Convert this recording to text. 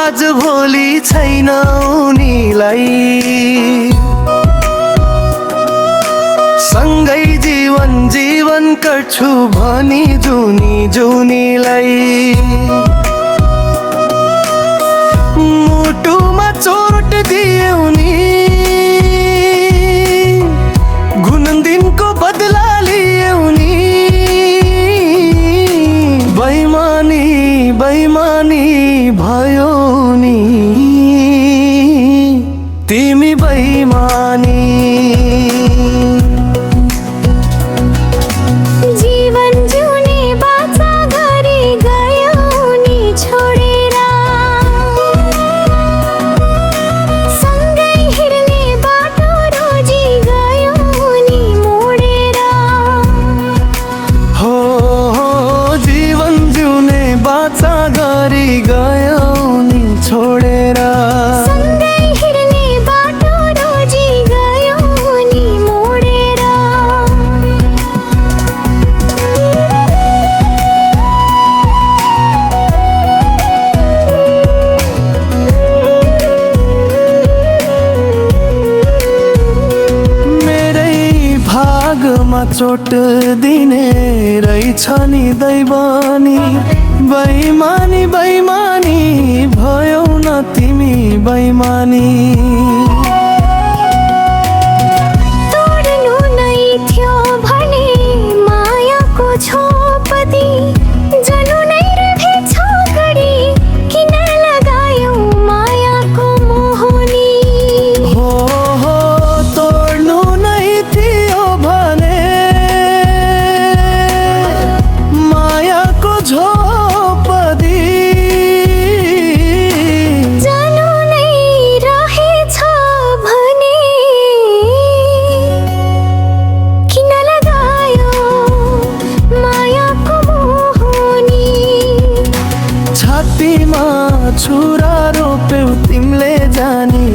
आज भोलि छैन उनीलाई। सँगै जीवन गर्छु भनी जुनीलाई। मुटुमा चोट दिए उनी, दिनको बदला लिए उनी। बेइमानी भयो नि, तिमी बेइमानी। जीवन जिउने बाचा गरी गयो नि छोडेर, सँगै हिँड्ने बाटो रोजी गयो नि मोडेर। हो जीवन जिउने बाचा गरी गयो नि छोडेर, सँगै हिँड्ने बाटो रोजी गयो नि मोडेर। मेरै भागमा चोट दिने रहेछ नि दैवानी। बेइमानी भयो न तिमी बेइमानी। तोड्नु नै थियो भने मायाको छोपदी, जनु नै रहेछ घडी किन लगायो मायाको मोहनी। हो तोड्नु नै थियो भने मायाको झोपदी, जनु नै रहेछ भने किन लगायो मायाको मोहनी। छातीमा छुरा रोप्यौ तिमीले जानी